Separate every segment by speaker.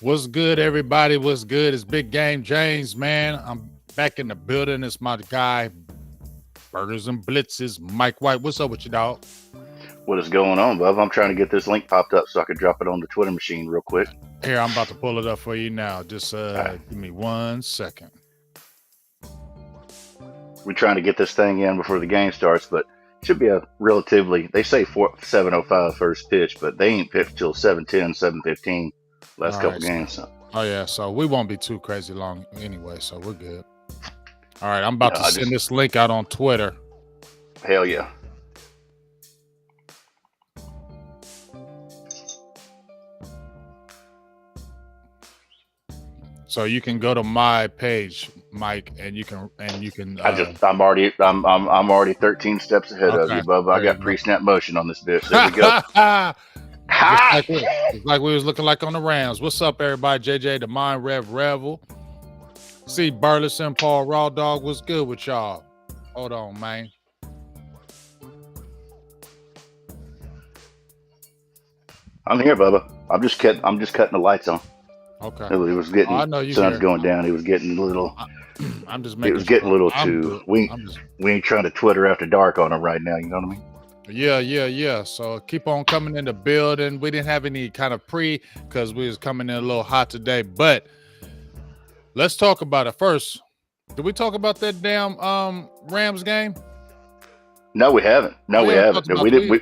Speaker 1: What's good, everybody? What's good? It's Big Game James, man. I'm back in the building. It's my guy, Burgers and Blitzes, Mike White. What's up with you, dog?
Speaker 2: What is going on, Bub? I'm trying to get this link popped up so I could drop it on the Twitter machine real quick.
Speaker 1: Here, I'm about to pull it up for you now. Just
Speaker 2: All right.
Speaker 1: give me 1 second.
Speaker 2: We're trying to get this thing in before the game starts, but it should be a relatively, they say 7:05 first pitch, but they ain't pitched till 7:10, 7:15 last
Speaker 1: All
Speaker 2: couple
Speaker 1: right.
Speaker 2: games. So.
Speaker 1: Oh, yeah. So we won't be too crazy long anyway, so we're good. All right. I'm about to send this link out on Twitter.
Speaker 2: Hell yeah.
Speaker 1: So you can go to my page, Mike, and you can.
Speaker 2: I'm already 13 steps ahead of you, Bub. I got pre-snap motion on this bitch. There we go.
Speaker 1: Just like we was looking like on the Rams. What's up, everybody? JJ, the Mind Revel. See Burleson, Paul Raw Dog. What's good with y'all? Hold on, man.
Speaker 2: I'm here, Bubba. I'm just cutting the lights on.
Speaker 1: Okay.
Speaker 2: It was getting.
Speaker 1: I know you.
Speaker 2: Sun's going down. It was getting a little.
Speaker 1: I'm just making.
Speaker 2: It was getting a little too. We ain't trying to Twitter after dark on them right now. You know what I mean?
Speaker 1: Yeah. So keep on coming in the building. We didn't have any kind of because we was coming in a little hot today. But let's talk about it first. Did we talk about that damn Rams game?
Speaker 2: No, we haven't. We haven't. We didn't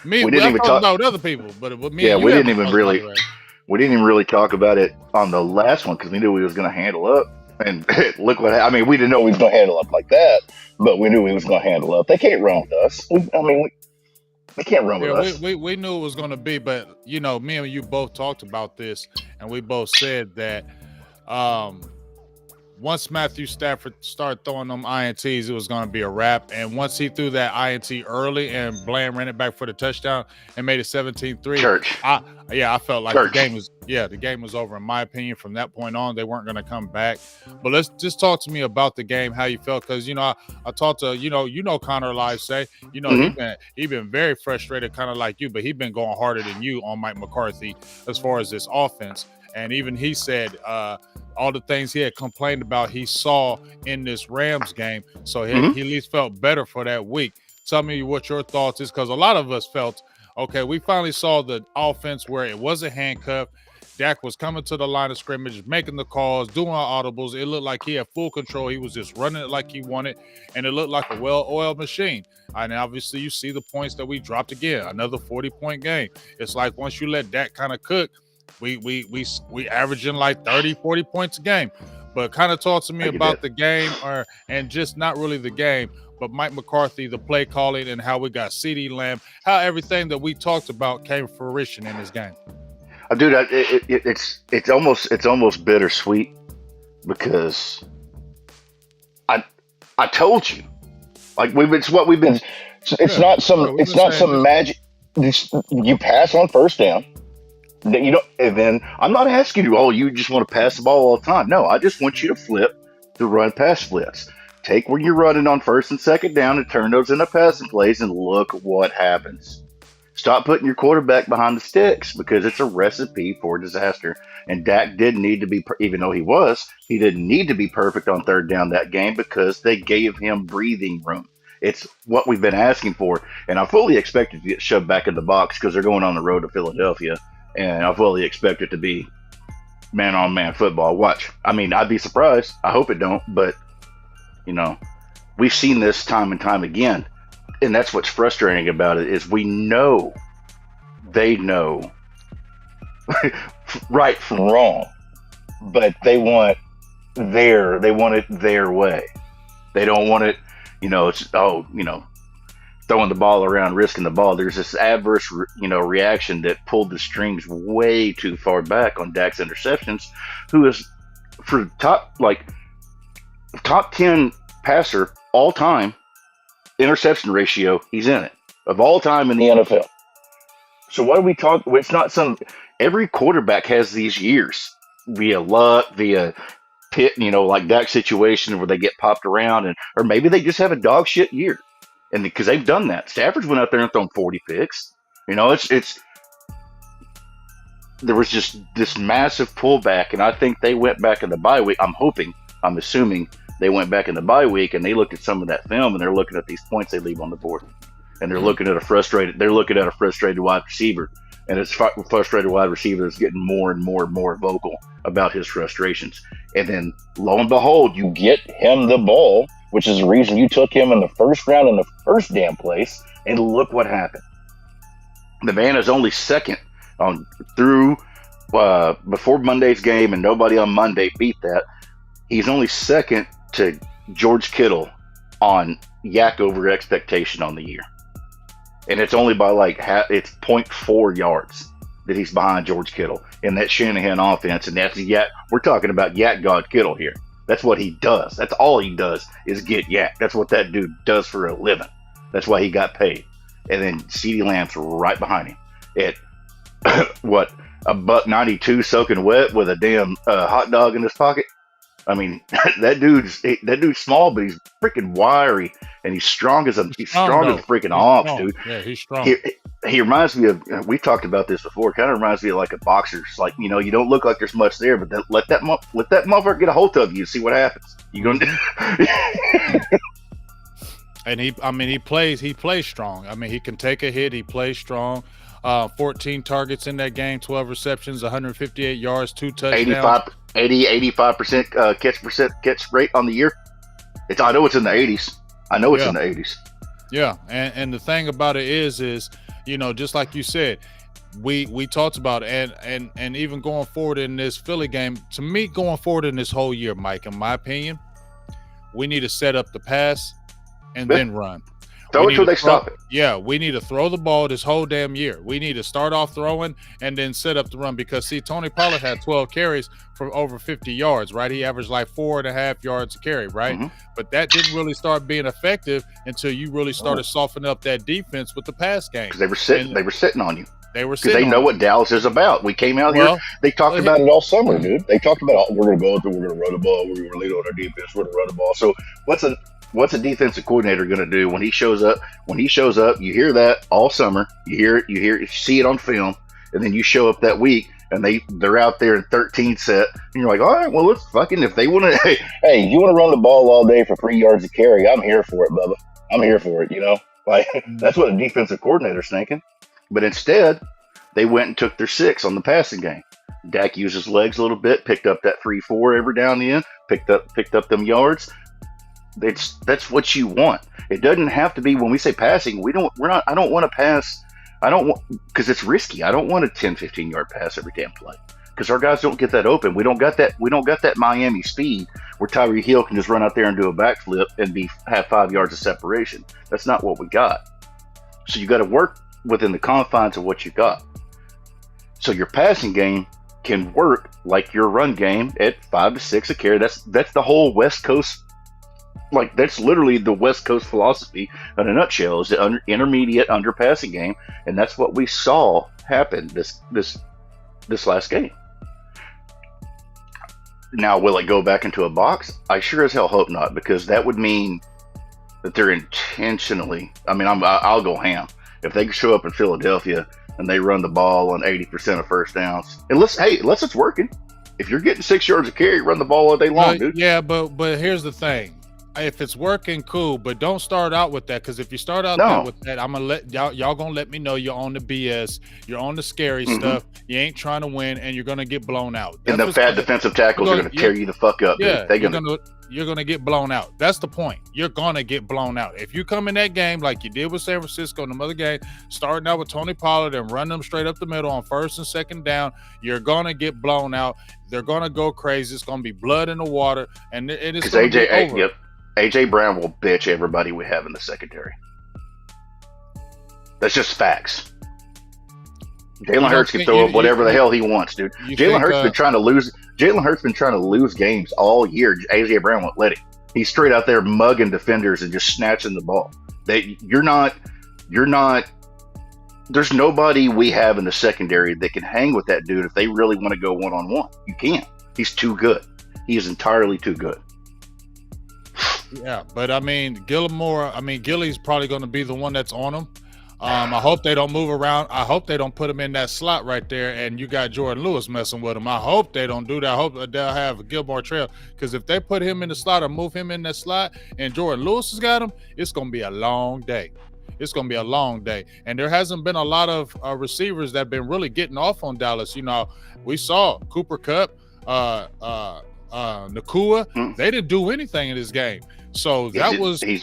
Speaker 2: even talk
Speaker 1: about other people, but with me.
Speaker 2: Yeah, we didn't even really. We didn't even really talk about it on the last one because we knew we was going to handle up. And look what I mean. We didn't know we was going to handle up like that, but we knew we was going to handle up. They can't run with us. They can't run with us.
Speaker 1: We knew it was going to be, but you know, me and you both talked about this, and we both said that once Matthew Stafford started throwing them INTs, it was going to be a wrap. And once he threw that INT early and Bland ran it back for the touchdown and made it 17-3. I felt like the game was over, in my opinion. From that point on, they weren't going to come back. But let's just talk to me about the game, how you felt. Because, you know, I talked to, Connor Live say, he been very frustrated, kind of like you, but he been going harder than you on Mike McCarthy as far as this offense. And even he said all the things he had complained about he saw in this Rams game. So he at least felt better for that week. Tell me what your thoughts is, because a lot of us felt, okay, we finally saw the offense where it wasn't handcuffed. Dak was coming to the line of scrimmage, making the calls, doing audibles. It looked like he had full control. He was just running it like he wanted, and it looked like a well-oiled machine. And obviously you see the points that we dropped again, another 40-point game. It's like once you let Dak kind of cook, we averaging like 30, 40 points a game. But kind of talk to me about the game, and just not really the game, but Mike McCarthy, the play calling, and how we got CeeDee Lamb, how everything that we talked about came to fruition in this game.
Speaker 2: Dude, it's almost bittersweet because I told you, like it's what we've been. It's not some magic. You pass on first down. And then I'm not asking you, you just want to pass the ball all the time. No, I just want you to flip the run pass splits. Take where you're running on first and second down and turn those into passing plays and look what happens. Stop putting your quarterback behind the sticks because it's a recipe for disaster. And Dak didn't need to be, even though he didn't need to be perfect on third down that game because they gave him breathing room. It's what we've been asking for. And I fully expect it to get shoved back in the box because they're going on the road to Philadelphia. And I fully expect it to be man-on-man football. Watch. I mean, I'd be surprised. I hope it don't. But, we've seen this time and time again. And that's what's frustrating about it is we know they know right from wrong. But they want it their way. They don't want it, throwing the ball around, risking the ball. There's this adverse, reaction that pulled the strings way too far back on Dak's interceptions, who is for top 10 passer all time interception ratio. He's in it of all time in the NFL. So what do we talk? It's not every quarterback has these years via luck, via pit, like Dak's situation where they get popped around or maybe they just have a dog shit year. And because they've done that, Stafford's went out there and thrown 40 picks. It's there was just this massive pullback, and I think they went back in the bye week. I'm assuming they went back in the bye week and they looked at some of that film and they're looking at these points they leave on the board, and they're looking at a frustrated wide receiver, and it's frustrated wide receiver that's getting more and more vocal about his frustrations. And then lo and behold, you get him the ball, which is the reason you took him in the first round in the first damn place, and look what happened. The man is only second on through before Monday's game, and nobody on Monday beat that. He's only second to George Kittle on YAKO over expectation on the year, and it's only by it's 0.4 yards that he's behind George Kittle in that Shanahan offense. And that's we're talking about Yak God Kittle here. That's what he does. That's all he does is get yak. That's what that dude does for a living. That's why he got paid. And then CeeDee Lamb's right behind him at what, $1.92 soaking wet with a damn hot dog in his pocket. I mean, that dude's small, but he's freaking wiry, and he's strong as freaking off, dude.
Speaker 1: Yeah, he's strong.
Speaker 2: He reminds me of, we've talked about this before. Kind of reminds me of like a boxer. It's like, you don't look like there's much there, but then let that motherfucker get a hold of you and see what happens. You gonna?
Speaker 1: And he plays strong. I mean, he can take a hit. He plays strong. 14 targets in that game, 12 receptions, 158 yards, 2 touchdowns.
Speaker 2: 85% catch rate on the year. I know it's in the 80s. In the 80s.
Speaker 1: Yeah, and the thing about it is just like you said, we talked about it, and even going forward in this Philly game, to me, going forward in this whole year, Mike, in my opinion, we need to set up the pass and then run.
Speaker 2: Throw it till they stop it.
Speaker 1: Yeah, we need to throw the ball this whole damn year. We need to start off throwing and then set up the run, because, see, Tony Pollard had 12 carries for over 50 yards, right? He averaged like 4.5 yards a carry, right? Mm-hmm. But that didn't really start being effective until you really started softening up that defense with the pass game.
Speaker 2: Because they were sitting on you.
Speaker 1: They were sitting.
Speaker 2: Because they know what Dallas is about. We came out here. They talked about it all summer, dude. They talked about, we're going to go out there, we're going to run the ball, we're going to lead on our defense, we're going to run the ball. So what's a defensive coordinator going to do when he shows up? When he shows up, you hear that all summer. You see it on film, and then you show up that week, and they're out there in 13 set, and you're like, all right, well, let's fucking, if they want to, hey, you want to run the ball all day for 3 yards a carry? I'm here for it, Bubba. I'm here for it. Like that's what a defensive coordinator's thinking. But instead, they went and took their 6 on the passing game. Dak used his legs a little bit, picked up that 3-4 every down the end, picked up them yards. That's what you want. It doesn't have to be, when we say passing, I don't want to pass. Because it's risky. I don't want a 10-15 yard pass every damn play, because our guys don't get that open. We don't got that Miami speed where Tyreek Hill can just run out there and do a backflip and have 5 yards of separation. That's not what we got. So you got to work within the confines of what you got. So your passing game can work like your run game at 5 to 6 a carry. That's the whole West Coast. Like, that's literally the West Coast philosophy in a nutshell, is the intermediate underpassing game, and that's what we saw happen this last game. Now, will it go back into a box? I sure as hell hope not, because that would mean that they're intentionally. I mean, I'll go ham if they show up in Philadelphia and they run the ball on 80% of first downs. Unless it's working. If you're getting 6 yards of carry, run the ball all day long, dude.
Speaker 1: Yeah, but here's the thing. If it's working, cool, but don't start out with that, because if you start out with that, I'm gonna let y'all gonna let me know you're on the BS, you're on the scary stuff, you ain't trying to win, and you're gonna get blown out.
Speaker 2: And the fat defensive tackles are gonna tear you the fuck up.
Speaker 1: Yeah, you're gonna get blown out. That's the point. You're gonna get blown out if you come in that game like you did with San Francisco in the other game, starting out with Tony Pollard and run them straight up the middle on first and second down. You're gonna get blown out. They're gonna go crazy. It's gonna be blood in the water, and it's gonna be over.
Speaker 2: Yep. AJ Brown will bitch everybody we have in the secondary. That's just facts. Jalen Hurts can throw up whatever the hell he wants, dude. Jalen Hurts been trying to lose. Jalen Hurts been trying to lose games all year. AJ Brown won't let him. He's straight out there mugging defenders and just snatching the ball. You're not. There's nobody we have in the secondary that can hang with that dude if they really want to go one-on-one. You can't. He's too good. He is entirely too good.
Speaker 1: Yeah, but I mean, Gilly's probably going to be the one that's on him. I hope they don't move around. I hope they don't put him in that slot right there, and you got Jordan Lewis messing with him. I hope they don't do that. I hope they'll have Gilmore Trail, because if they put him in the slot or move him in that slot and Jordan Lewis has got him, it's going to be a long day. It's going to be a long day. And there hasn't been a lot of receivers that have been really getting off on Dallas. You know, we saw Cooper Kupp, Nakua. They didn't do anything in this game. So
Speaker 2: he's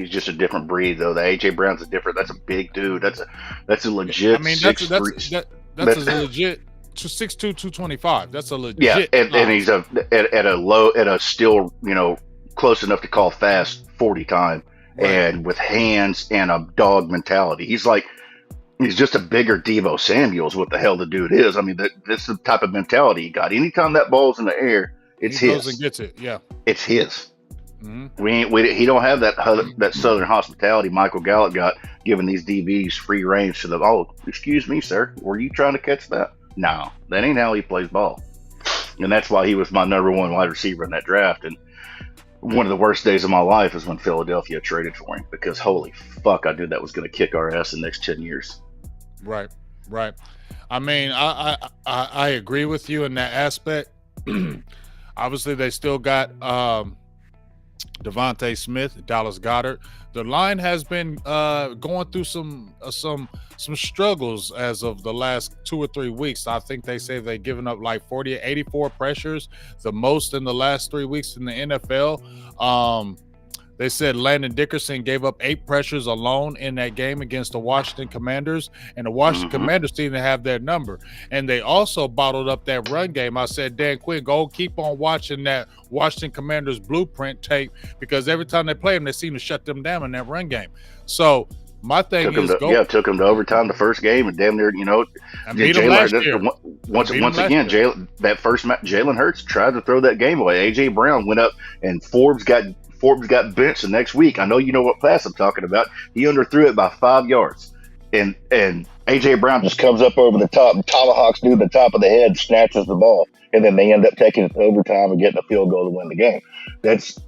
Speaker 2: just a different breed, though. The AJ Brown's a different. That's a big dude. That's a legit.
Speaker 1: I mean, that's a legit 6'2", 225. That's a legit.
Speaker 2: Yeah, and he's at a still, you know, close enough to call fast 40 time, right, and with hands and a dog mentality. He's just a bigger Deebo Samuel's what the hell the dude is. I mean, that's the type of mentality he got. Anytime that ball's in the air, it's his. He goes
Speaker 1: and gets it. Yeah,
Speaker 2: it's his. Mm-hmm. He don't have that Southern hospitality Michael Gallup got, giving these DBs free range to them. Oh, excuse me, sir, were you trying to catch that? No, that ain't how he plays ball. And that's why he was my number one wide receiver in that draft. And one of the worst days of my life is when Philadelphia traded for him, because holy fuck, I knew that was going to kick our ass in the next 10 years.
Speaker 1: Right. I mean, I agree with you in that aspect. Obviously, they still got Devontae Smith, Dallas Goedert. The line has been going through some struggles as of the last 2 or 3 weeks. I think they say they've given up like 84 pressures, the most in the last 3 weeks in the NFL. They said Landon Dickerson gave up 8 pressures alone in that game against the Washington Commanders, and the Washington Commanders seem to have their number. And they also bottled up that run game. I said, Dan Quinn, go keep on watching that Washington Commanders blueprint tape, because every time they play them, they seem to shut them down in that run game. So my thing
Speaker 2: took them to overtime the first game, and damn near, you know, once again, Jalen Hurts tried to throw that game away. AJ Brown went up, and Forbes got benched the next week. I know you know what pass I'm talking about. He underthrew it by 5 yards, and AJ Brown just comes up over the top, tomahawks dude the top of the head, snatches the ball, and then they end up taking it to overtime and getting a field goal to win the game. That's,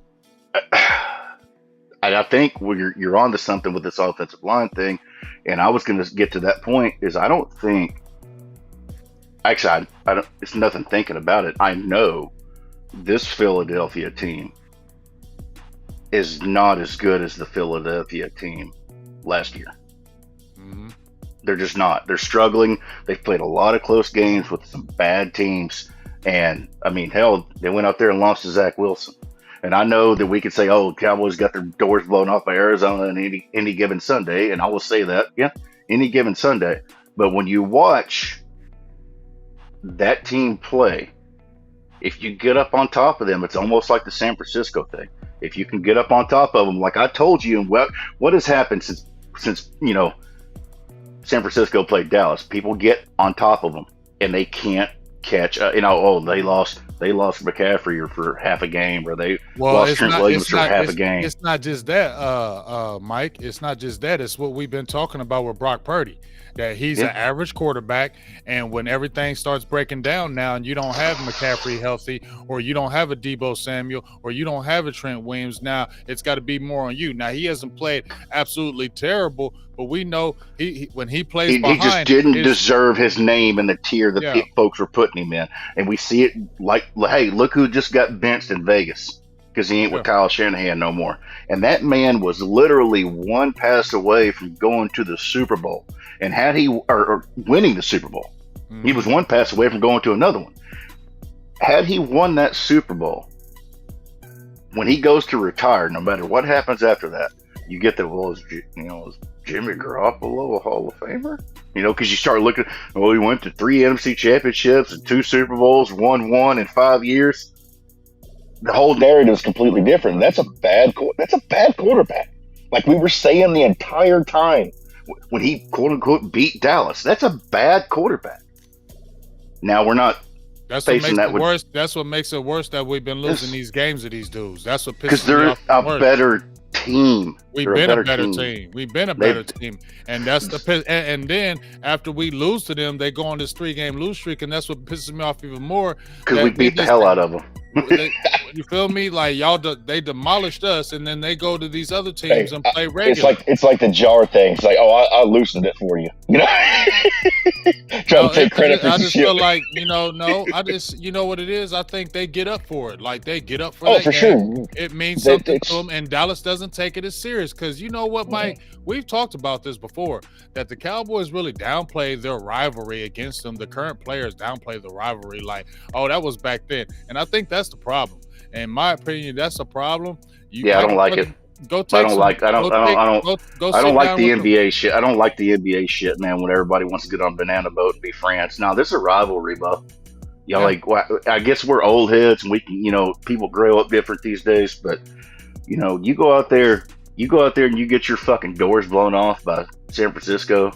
Speaker 2: I think you're onto something with this offensive line thing, and I was going to get to that point. Is I don't think, actually, I don't. It's nothing thinking about it. I know this Philadelphia team is not as good as the Philadelphia team last year. Mm-hmm. They're just not. They're struggling. They've played a lot of close games with some bad teams. And, I mean, hell, they went out there and lost to Zach Wilson. And I know that we could say, oh, Cowboys got their doors blown off by Arizona on any given Sunday. And I will say that, yeah, any given Sunday. But when you watch that team play, if you get up on top of them, it's almost like the San Francisco thing. If you can get up on top of them, like I told you, and what has happened since you know, San Francisco played Dallas, people get on top of them and they can't catch. They lost McCaffrey for half a game, or they lost Trent Williams for half a game.
Speaker 1: It's not just that, Mike. It's not just that. It's what we've been talking about with Brock Purdy. That he's an average quarterback, and when everything starts breaking down now, and you don't have McCaffrey healthy, or you don't have a Deebo Samuel, or you don't have a Trent Williams, now it's got to be more on you. Now, he hasn't played absolutely terrible, but we know he when he plays behind,
Speaker 2: he just didn't deserve his name in the tier that folks were putting him in. And we see it like, hey, look who just got benched in Vegas, because he ain't with Kyle Shanahan no more. And that man was literally one pass away from going to the Super Bowl. And had he or winning the Super Bowl, he was one pass away from going to another one. Had he won that Super Bowl, when he goes to retire, no matter what happens after that, you get the, well, is Jimmy Garoppolo a Hall of Famer? You know, because you start looking, well, he went to 3 NFC championships and 2 Super Bowls, won 1 in 5 years. The whole narrative is completely different. That's a bad quarterback. Like we were saying the entire time when he quote unquote beat Dallas, that's a bad quarterback. Now we're not.
Speaker 1: That's what makes it worse. That's what makes it worse that we've been losing these games to these dudes. That's what pisses me off.
Speaker 2: Because they're a better team.
Speaker 1: We've been a better team. We've been a better team, and that's the. And then after we lose to them, they go on this 3-game lose streak, and that's what pisses me off even more.
Speaker 2: Because we beat the hell out of them.
Speaker 1: You feel me? Like y'all, they demolished us, and then they go to these other teams and play regular.
Speaker 2: It's like the jar thing. It's like, I loosened it for you. Trying to take credit for
Speaker 1: I
Speaker 2: some
Speaker 1: just
Speaker 2: shit.
Speaker 1: feel like I just what it is. I think they get up for it. Like they get up for
Speaker 2: that. For
Speaker 1: game.
Speaker 2: Sure.
Speaker 1: It means something to them, and Dallas doesn't take it as serious because you know what, Mike? We've talked about this before that the Cowboys really downplay their rivalry against them. The current players downplay the rivalry, like, oh, that was back then, and I think that's the problem. In my opinion, that's a problem.
Speaker 2: I don't like it.
Speaker 1: Go take
Speaker 2: I don't like the NBA shit. I don't like the NBA shit, man. When everybody wants to get on a banana boat and be friends. Now this is a rivalry, bro. Like, well, I guess we're old heads and we can, people grow up different these days. But you go out there and you get your fucking doors blown off by San Francisco,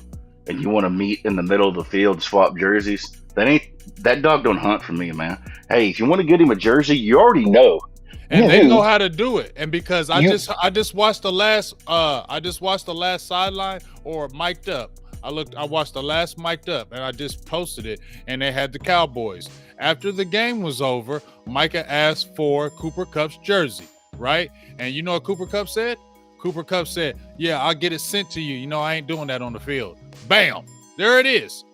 Speaker 2: and you want to meet in the middle of the field and swap jerseys. That dog don't hunt for me, man. Hey, if you want to get him a jersey, you already know.
Speaker 1: And they know how to do it. And because I just watched the last sideline or mic'd up. I watched the last mic'd up and I just posted it, and they had the Cowboys. After the game was over, Micah asked for Cooper Kupp's jersey, right? And you know what Cooper Kupp said? Cooper Kupp said, "Yeah, I'll get it sent to you. I ain't doing that on the field." Bam. There it is.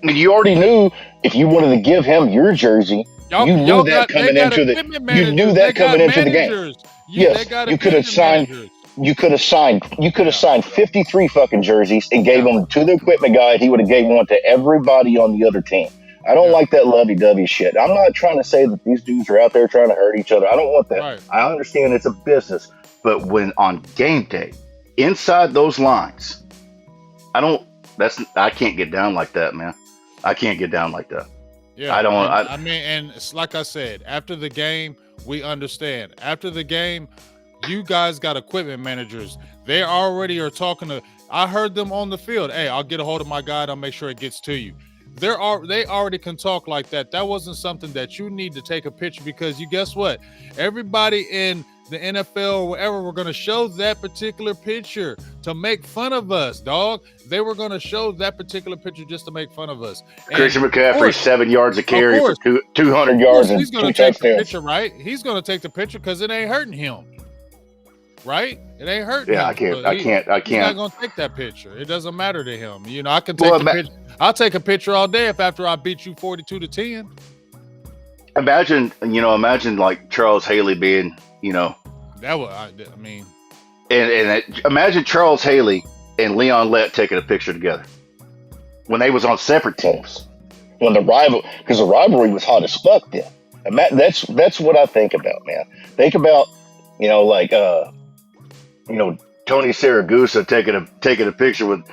Speaker 2: And you already knew if you wanted to give him your jersey, you knew that coming into the game. Yes, you could have signed. You could have signed 53 fucking jerseys and gave them to the equipment guy. And he would have gave one to everybody on the other team. I don't like that lovey-dovey shit. I'm not trying to say that these dudes are out there trying to hurt each other. I don't want that. Right. I understand it's a business, but when on game day, inside those lines, I can't get down like that, man. I can't get down like that.
Speaker 1: Yeah, and it's like I said, after the game, we understand. After the game, you guys got equipment managers. They already are talking to. I heard them on the field. Hey, I'll get a hold of my guy. I'll make sure it gets to you. They already can talk like that. That wasn't something that you need to take a picture because you guess what? Everybody in the NFL or wherever were going to show that particular picture to make fun of us, dog. They were going to show that particular picture just to make fun of us. And
Speaker 2: Christian McCaffrey, 7 yards of carry for 200 yards and 2 touchdowns.
Speaker 1: He's going to take the picture, right? He's going to take the picture because it ain't hurting him, right? It ain't hurting him.
Speaker 2: I can't.
Speaker 1: He's not going to take that picture. It doesn't matter to him. I can take the picture. I'll take a picture all day if after I beat you 42-10.
Speaker 2: Imagine like Charles Haley being,
Speaker 1: that was, I mean,
Speaker 2: and imagine Charles Haley and Leon Lett taking a picture together when they was on separate teams. When the rivalry was hot as fuck then. And that's what I think about, man. Think about, Tony Saragusa taking a picture with,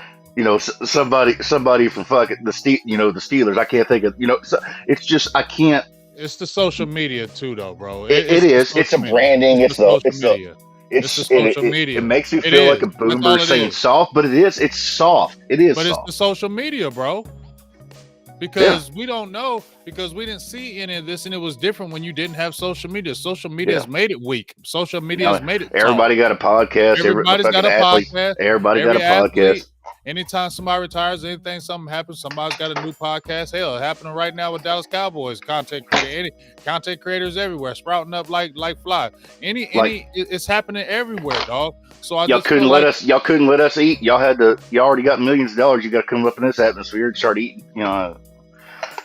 Speaker 2: somebody from fucking the Steelers. I can't think of, it's just I can't.
Speaker 1: It's the social media too, though, bro.
Speaker 2: It is. It's a branding. It's the social media. It makes you feel like a boomer saying soft, but it is. It's soft. It is.
Speaker 1: But
Speaker 2: soft.
Speaker 1: It's the social media, bro. Because we don't know, because we didn't see any of this, and it was different when you didn't have social media. Social media has made it weak. Social media has made it.
Speaker 2: Everybody got a podcast.
Speaker 1: Everybody's got a podcast.
Speaker 2: Everybody got a podcast.
Speaker 1: Anytime somebody retires, something happens, somebody's got a new podcast. Hell, it's happening right now with Dallas Cowboys content creators everywhere, sprouting up like fly. It's happening everywhere, dog. So y'all couldn't let us eat. Y'all already got millions of dollars. You got to come up in this atmosphere and start eating.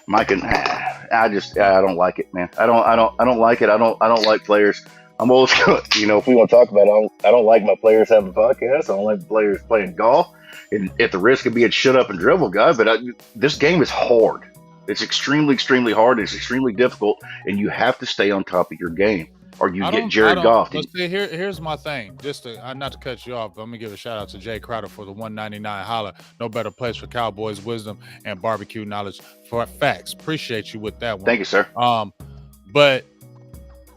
Speaker 1: Mike and I don't like it, man. I don't like it. I don't like players. I'm old school. If we want to talk about it, I don't like my players having podcasts. I don't like players playing golf. And at the risk of being shut up and dribble guy, but this game is hard. It's extremely, extremely hard. It's extremely difficult, and you have to stay on top of your game, or you get Jared Goff. Here's my thing. Just not to cut you off, but I'm gonna give a shout out to Jay Crowder for the 199 holla. No better place for Cowboys wisdom and barbecue knowledge for facts. Appreciate you with that one.
Speaker 2: Thank you, sir.
Speaker 1: But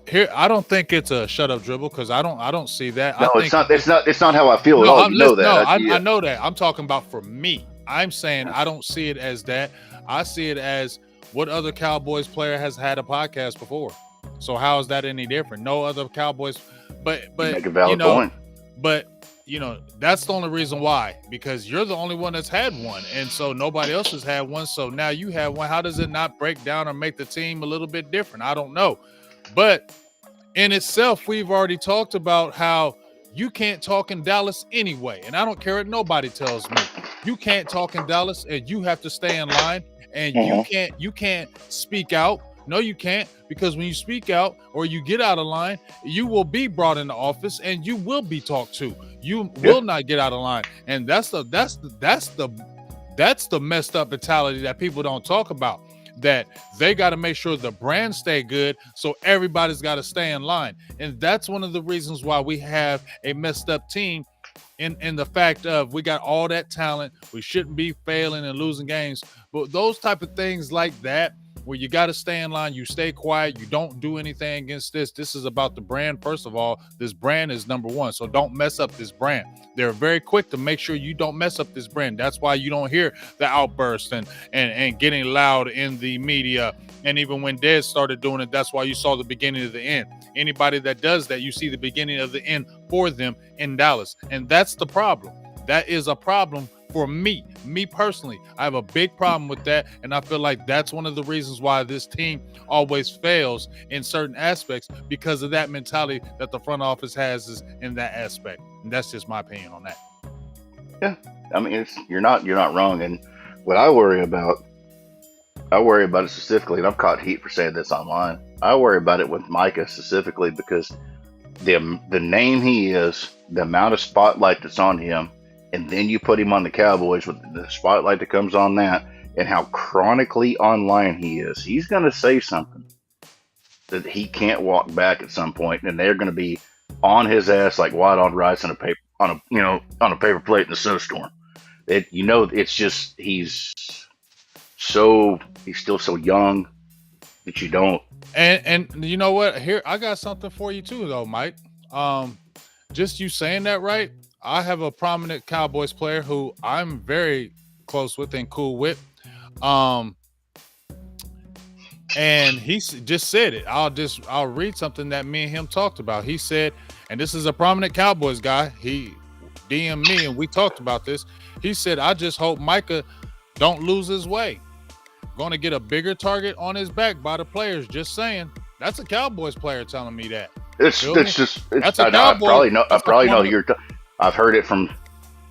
Speaker 1: here, I don't think it's a shut up dribble because I don't see that.
Speaker 2: No, it's not. It's not how I feel at all. You know that.
Speaker 1: No, I know that. I'm talking about for me. I'm saying I don't see it as that. I see it as what other Cowboys player has had a podcast before. So how is that any different? No other Cowboys, but
Speaker 2: you make a valid point.
Speaker 1: But that's the only reason why, because you're the only one that's had one. And so nobody else has had one. So now you have one. How does it not break down or make the team a little bit different? I don't know. But in itself, we've already talked about how you can't talk in Dallas anyway. And I don't care what nobody tells me. You can't talk in Dallas, and you have to stay in line, and you can't speak out. No, you can't, because when you speak out or you get out of line, you will be brought into office and you will be talked to. You will not get out of line. And that's the messed up mentality that people don't talk about. That they got to make sure the brand stay good, so everybody's got to stay in line. And that's one of the reasons why we have a messed up team, in the fact of we got all that talent. We shouldn't be failing and losing games. But those type of things like that, where you got to stay in line, you stay quiet, you don't do anything against this. This is about the brand. First of all, this brand is number one, so don't mess up this brand. They're very quick to make sure you don't mess up this brand. That's why you don't hear the outburst and getting loud in the media. And even when Dez started doing it, that's why you saw the beginning of the end. Anybody that does that, you see the beginning of the end for them in Dallas. And that's the problem. That is a problem for me personally. I have a big problem with that, and I feel like that's one of the reasons why this team always fails in certain aspects, because of that mentality that the front office has is in that aspect. And that's just my opinion on that.
Speaker 2: Yeah, I mean, you're not wrong. And what I worry about it specifically, and I've caught heat for saying this online. I worry about it with Micah specifically because the name he is, the amount of spotlight that's on him. And then you put him on the Cowboys with the spotlight that comes on that, and how chronically online he is. He's going to say something that he can't walk back at some point, and they're going to be on his ass like white on rice on a paper plate in the snowstorm. It's just he's still so young that you don't.
Speaker 1: And you know what? Here, I got something for you too, though, Mike. Just you saying that, right? I have a prominent Cowboys player who I'm very close with and cool with. And he just said it. I'll read something that me and him talked about. He said, and this is a prominent Cowboys guy. He DM'd me and we talked about this. He said, I just hope Micah don't lose his way. Going to get a bigger target on his back by the players. Just saying. That's a Cowboys player telling me that.
Speaker 2: That's a Cowboy. I probably know you're. I've heard it from.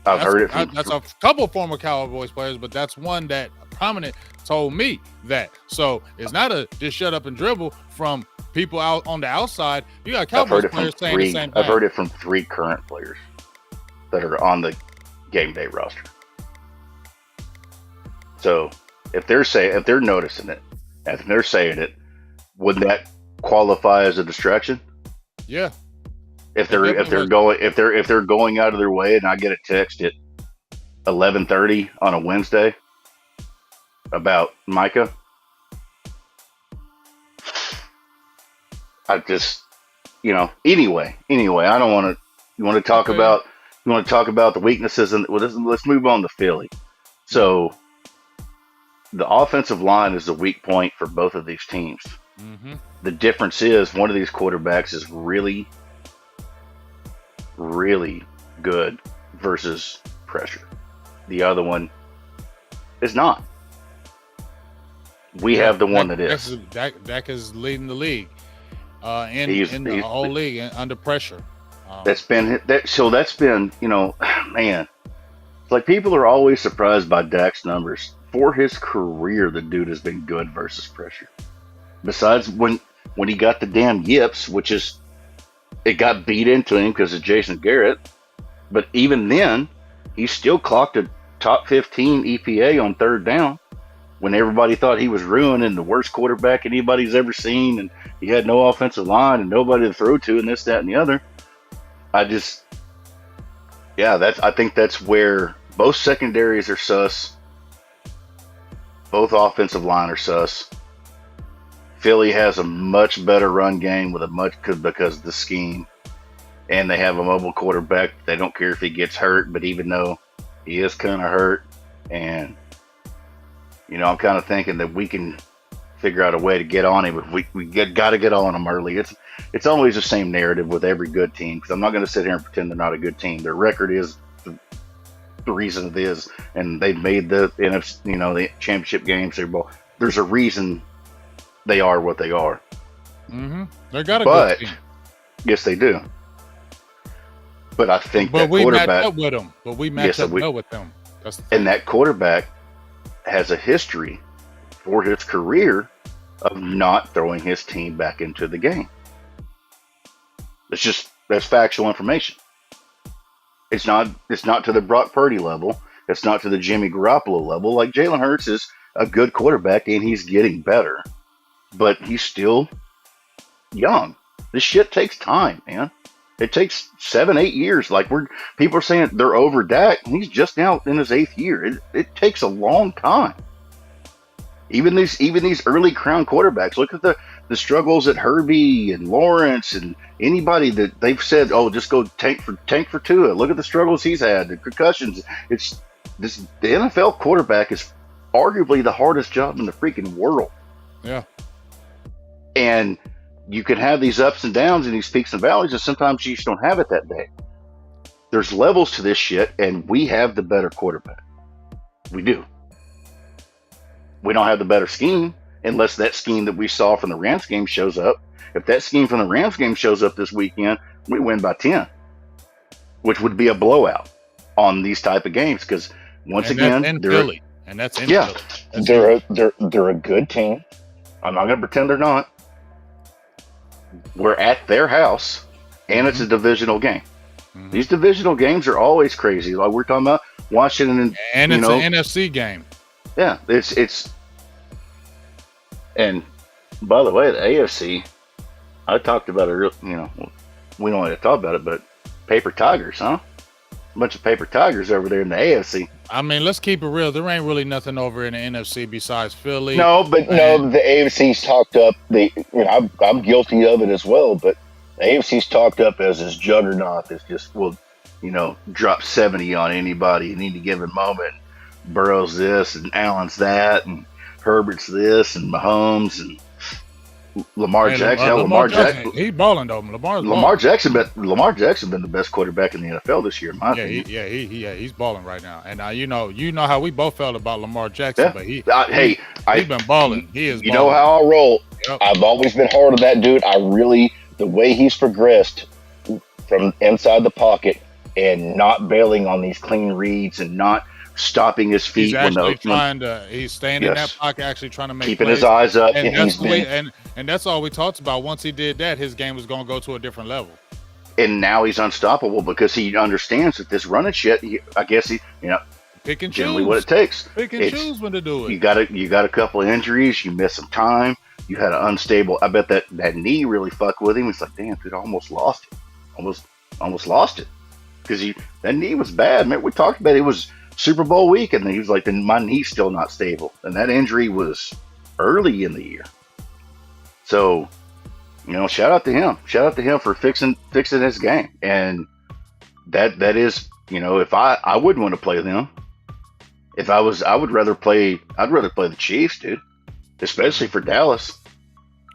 Speaker 1: That's a couple former Cowboys players, but that's one that prominent told me that. So it's not a just shut up and dribble from people out on the outside. You got Cowboys players saying the same thing.
Speaker 2: I've heard it from 3 current players that are on the game day roster. So if they're noticing it, if they're saying it, wouldn't that qualify as a distraction?
Speaker 1: Yeah.
Speaker 2: If they're going out of their way, and I get a text at 11:30 on a Wednesday about Micah, I just anyway. I don't want to. You want to talk about the weaknesses, and let's move on to Philly. So the offensive line is the weak point for both of these teams.
Speaker 1: Mm-hmm.
Speaker 2: The difference is one of these quarterbacks is really good versus pressure. The other one is not. We have the one that is.
Speaker 1: Dak is leading the league in the whole league under pressure.
Speaker 2: That's been man. It's like people are always surprised by Dak's numbers. For his career, the dude has been good versus pressure. Besides when he got the damn yips, which is it got beat into him because of Jason Garrett. But even then, he still clocked a top 15 EPA on third down when everybody thought he was ruining the worst quarterback anybody's ever seen, and he had no offensive line and nobody to throw to, and this, that, and the other. I think that's where both secondaries are sus. Both offensive line are sus. Philly has a much better run game because of the scheme, and they have a mobile quarterback. They don't care if he gets hurt, but even though he is kind of hurt, and I'm kind of thinking that we can figure out a way to get on him. We got to get on him early. It's always the same narrative with every good team, because I'm not going to sit here and pretend they're not a good team. Their record is the reason it is, and they've made the NFC, the championship games. There's a reason they are what they are.
Speaker 1: Mm-hmm. They got a good team.
Speaker 2: Yes, they do. But I think
Speaker 1: that quarterback match up with them. But we match up well with them.
Speaker 2: And that quarterback has a history for his career of not throwing his team back into the game. That's factual information. It's not to the Brock Purdy level. It's not to the Jimmy Garoppolo level. Like, Jalen Hurts is a good quarterback and he's getting better, but he's still young. This shit takes time, man. It takes 7-8 years. Like, people are saying they're over Dak, and he's just now in his 8th year. It takes a long time. Even these early crown quarterbacks. Look at the struggles at Herbie and Lawrence and anybody that they've said, oh, just go tank for Tua. Look at the struggles he's had, the concussions. The NFL quarterback is arguably the hardest job in the freaking world.
Speaker 1: Yeah.
Speaker 2: And you can have these ups and downs and these peaks and valleys, and sometimes you just don't have it that day. There's levels to this shit, and we have the better quarterback. We do. We don't have the better scheme unless that scheme that we saw from the Rams game shows up. If that scheme from the Rams game shows up this weekend, we win by 10, which would be a blowout on these type of games. Because once again,
Speaker 1: Philly. And that's in Philly.
Speaker 2: They're a good team. I'm not going to pretend they're not. We're at their house, and it's a divisional game. Mm-hmm. These divisional games are always crazy. Like, we're talking about Washington,
Speaker 1: and it's an NFC game.
Speaker 2: Yeah, it's. And by the way, the AFC, I talked about it. We don't want to talk about it, but paper tigers, huh? A bunch of paper tigers over there in the AFC.
Speaker 1: I mean, let's keep it real. There ain't really nothing over in the NFC besides Philly.
Speaker 2: No, the AFC's talked up. I'm guilty of it as well. But the AFC's talked up as this juggernaut that's just drop 70 on anybody in any given moment. Burrow's this and Allen's that and Herbert's this and Mahomes and Lamar Jackson.
Speaker 1: Lamar Jackson, he's balling though.
Speaker 2: Lamar Jackson been the best quarterback in the NFL this year, in my opinion.
Speaker 1: He's balling right now. And you know how we both felt about Lamar Jackson,
Speaker 2: yeah.
Speaker 1: But he's been balling. He is.
Speaker 2: You know how I roll. Yep. I've always been hard on that dude. The way he's progressed from inside the pocket and not bailing on these clean reads and not stopping his feet.
Speaker 1: He's staying in that pocket, actually trying to make
Speaker 2: keeping
Speaker 1: plays.
Speaker 2: His eyes up,
Speaker 1: and that's all we talked about. Once he did that, his game was going to go to a different level.
Speaker 2: And now he's unstoppable because he understands that this running shit. I guess
Speaker 1: pick and
Speaker 2: generally
Speaker 1: choose
Speaker 2: what it takes.
Speaker 1: Pick and choose when to do it.
Speaker 2: You got a couple of injuries. You missed some time. You had an unstable. I bet that knee really fucked with him. It's like, damn, dude, I almost lost it. Almost lost it because that knee was bad. Man, we talked about it was Super Bowl week, and he was like, "Then my knee's still not stable," and that injury was early in the year. So, shout out to him. Shout out to him for fixing his game, and that is, if I wouldn't want to play them. If I would rather play the Chiefs, dude, especially for Dallas.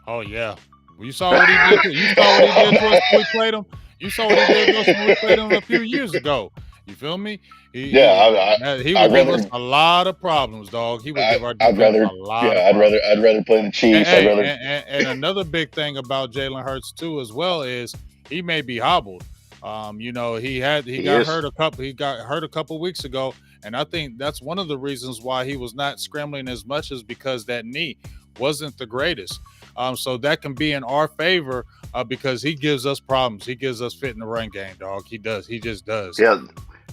Speaker 1: Oh yeah, you saw what he did. You saw what he did to us when we played him. You saw what he did to us when we played him a few years ago. You feel me? He would give us a lot of problems, dog. He would give our defense a lot. Yeah,
Speaker 2: I'd rather play the Chiefs.
Speaker 1: And another big thing about Jalen Hurts too, as well, is he may be hobbled. He got hurt a couple weeks ago, and I think that's one of the reasons why he was not scrambling as much, is because that knee wasn't the greatest. So that can be in our favor because he gives us problems. He gives us fit in the run game, dog. He does. He just does.
Speaker 2: Yeah.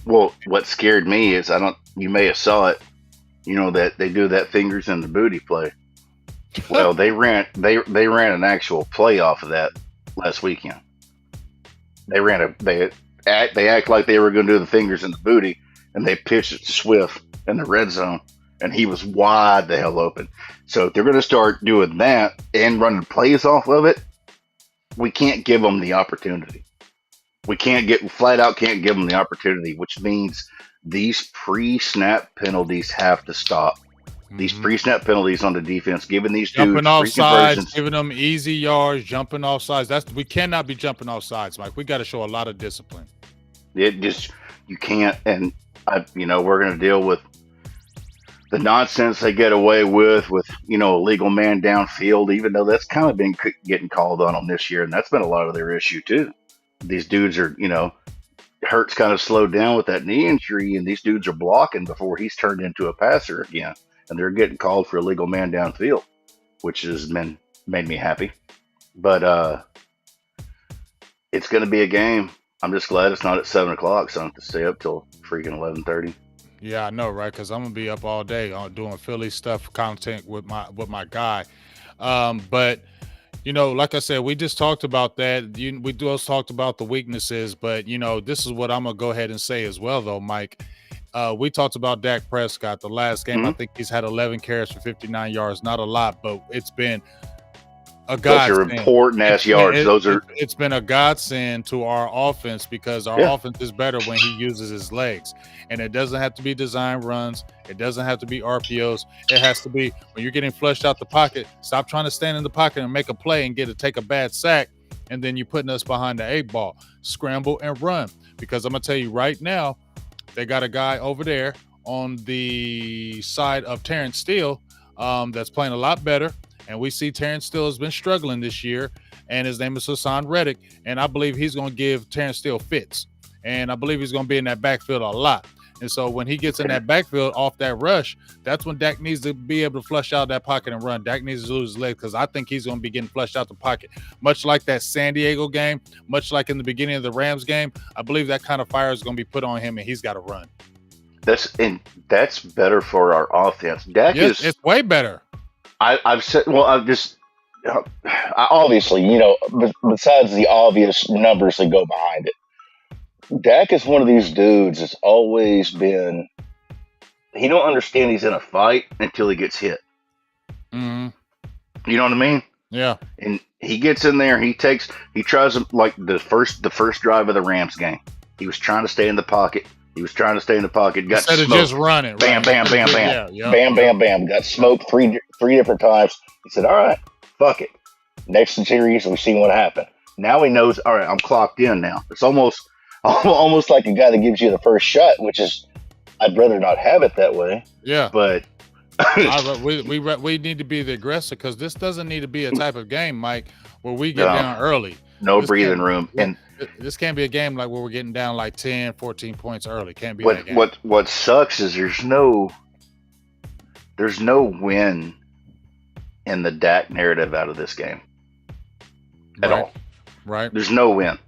Speaker 2: Well, what scared me is you may have saw it, that they do that fingers in the booty play. Well, they ran an actual play off of that last weekend. They act like they were going to do the fingers in the booty, and they pitched it to Swift in the red zone, and he was wide the hell open. So if they're going to start doing that and running plays off of it, we can't give them the opportunity. We can't give them the opportunity, which means these pre-snap penalties have to stop. These pre-snap penalties on the defense, giving these
Speaker 1: jumping
Speaker 2: dudes
Speaker 1: off
Speaker 2: free
Speaker 1: sides,
Speaker 2: conversions.
Speaker 1: giving them easy yards, jumping off sides. We cannot be jumping off sides, Mike. We got to show a lot of discipline.
Speaker 2: You can't, and we're going to deal with the nonsense they get away with illegal man downfield, even though that's kind of been getting called on them this year, and that's been a lot of their issue too. These dudes are, Hurts kind of slowed down with that knee injury, and these dudes are blocking before he's turned into a passer again, and they're getting called for illegal man downfield, which has made me happy. But it's going to be a game. I'm just glad it's not at 7 o'clock, so I don't have to stay up till freaking 11:30.
Speaker 1: Yeah, I know, right? Because I'm gonna be up all day doing Philly stuff, content with my guy. But like I said, we just talked about that. We just talked about the weaknesses, but this is what I'm gonna go ahead and say as well, though, Mike. We talked about Dak Prescott the last game. I think he's had 11 carries for 59 yards. Not a lot, but it's been a godsend.
Speaker 2: Those are important ass yards.
Speaker 1: It's been a godsend to our offense because our offense is better when he uses his legs. And it doesn't have to be design runs. It doesn't have to be RPOs. It has to be when you're getting flushed out the pocket. Stop trying to stand in the pocket and make a play and take a bad sack. And then you're putting us behind the 8-ball. Scramble and run. Because I'm going to tell you right now, they got a guy over there on the side of Terrence Steele that's playing a lot better. And we see Terrence Steele has been struggling this year. And his name is Hassan Reddick. And I believe he's going to give Terrence Steele fits. And I believe he's going to be in that backfield a lot. And so when he gets in that backfield off that rush, that's when Dak needs to be able to flush out that pocket and run. Dak needs to lose his legs because I think he's going to be getting flushed out the pocket. Much like that San Diego game, much like in the beginning of the Rams game, I believe that kind of fire is going to be put on him and he's got to run.
Speaker 2: That's better for our offense.
Speaker 1: It's way better.
Speaker 2: Obviously, besides the obvious numbers that go behind it, Dak is one of these dudes that's always been, he don't understand he's in a fight until he gets hit.
Speaker 1: Mm-hmm.
Speaker 2: You know what I mean?
Speaker 1: Yeah.
Speaker 2: And he gets in there, he tries like the first drive of the Rams game. He was trying to stay in the pocket. Got
Speaker 1: Instead
Speaker 2: smoked.
Speaker 1: of just running.
Speaker 2: Bam,
Speaker 1: right?
Speaker 2: bam, bam, bam.
Speaker 1: Yeah.
Speaker 2: Bam, bam, bam. Got smoked three different times. He said, all right, fuck it. Next series, we've seen what happened. Now he knows, all right, I'm clocked in now. It's almost like a guy that gives you the first shot, which is, I'd rather not have it that way.
Speaker 1: Yeah.
Speaker 2: But
Speaker 1: we need to be the aggressor because this doesn't need to be a type of game, Mike, where we get down early.
Speaker 2: No breathing room. And
Speaker 1: this can't be a game like where we're getting down like 10, 14 points early. Can't be that game.
Speaker 2: What sucks is there's no win in the Dak narrative out of this game at all.
Speaker 1: Right.
Speaker 2: There's no win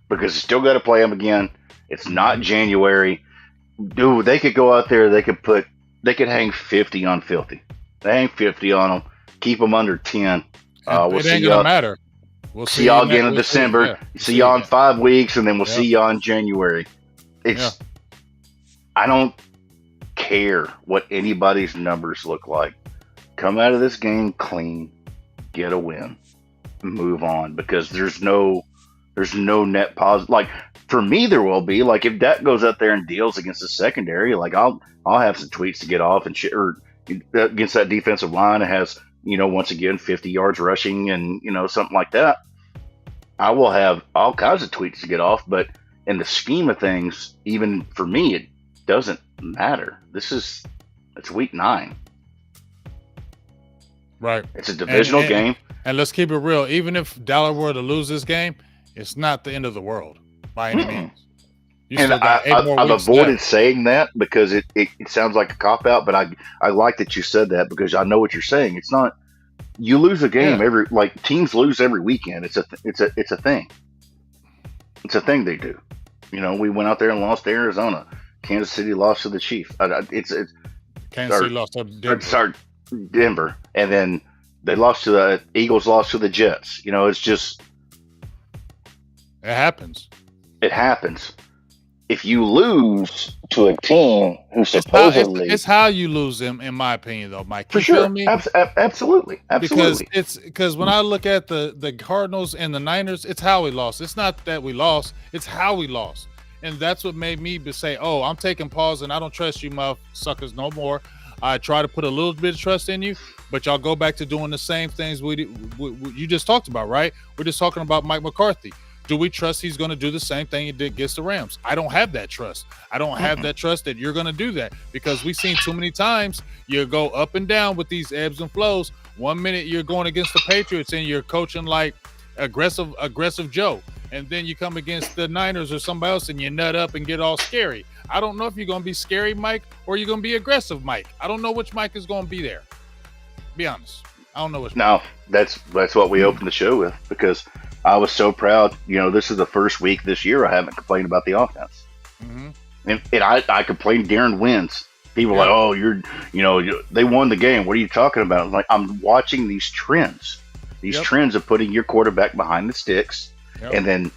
Speaker 2: because you still got to play them again. It's not January. Dude, they could go out there. They could hang 50 on Filthy. They hang 50 on them. Keep them under 10.
Speaker 1: It ain't gonna matter.
Speaker 2: We'll see y'all again in December. See y'all in 5 weeks, and then we'll see y'all in January. I don't care what anybody's numbers look like. Come out of this game clean, get a win, move on, because there's no net positive. Like for me, there will be. Like if Dak goes out there and deals against the secondary, like I'll have some tweets to get off and shit, or against that defensive line. It has once again 50 yards rushing and something like that. I will have all kinds of tweets to get off, but in the scheme of things, even for me, it doesn't matter. It's week 9.
Speaker 1: Right.
Speaker 2: It's a divisional game.
Speaker 1: And let's keep it real. Even if Dallas were to lose this game, it's not the end of the world by any means.
Speaker 2: And I've avoided saying that because it sounds like a cop-out, but I like that you said that because I know what you're saying. It's not, you lose a game teams lose every weekend. It's a thing. It's a thing they do. We went out there and lost to Arizona. Kansas City lost to the Chiefs.
Speaker 1: Kansas City lost to Denver.
Speaker 2: Denver. And then they lost to the Eagles, lost to the Jets. It's just.
Speaker 1: It happens.
Speaker 2: It happens. If you lose to a team who supposedly.
Speaker 1: It's how you lose them, in my opinion, though, Mike.
Speaker 2: For sure. Feel me? Absolutely.
Speaker 1: Because when I look at the Cardinals and the Niners, it's how we lost. It's not that we lost. It's how we lost. And that's what made me say, oh, I'm taking pause and I don't trust you motherfuckers no more. I try to put a little bit of trust in you, but y'all go back to doing the same things you just talked about, right? We're just talking about Mike McCarthy. Do we trust he's going to do the same thing he did against the Rams? I don't have that trust. I don't have that trust that you're going to do that, because we've seen too many times you go up and down with these ebbs and flows. 1 minute you're going against the Patriots and you're coaching like aggressive Joe. And then you come against the Niners or somebody else and you nut up and get all scary. I don't know if you're going to be scary Mike or you're going to be aggressive Mike. I don't know which Mike is going to be there. Be honest. I don't know which.
Speaker 2: No, that's what we opened the show with, because I was so proud. You know, this is the first week this year I haven't complained about the offense. And I complained during wins. People are like, oh, they won the game. What are you talking about? I'm like, I'm watching these trends. These trends of putting your quarterback behind the sticks. And then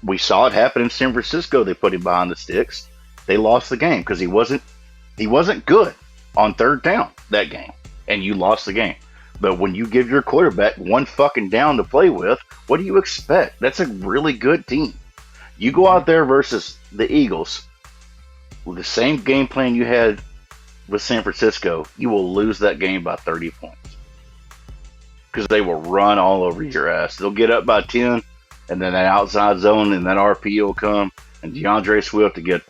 Speaker 2: we saw it happen in San Francisco. They put him behind the sticks. They lost the game because he wasn't good on third down that game, and you lost the game. But when you give your quarterback one fucking down to play with, what do you expect? That's a really good team. You go out there versus the Eagles with the same game plan you had with San Francisco, you will lose that game by 30 points because they will run all over your ass. They'll get up by 10. And then that outside zone and that RP will come, and DeAndre Swift to get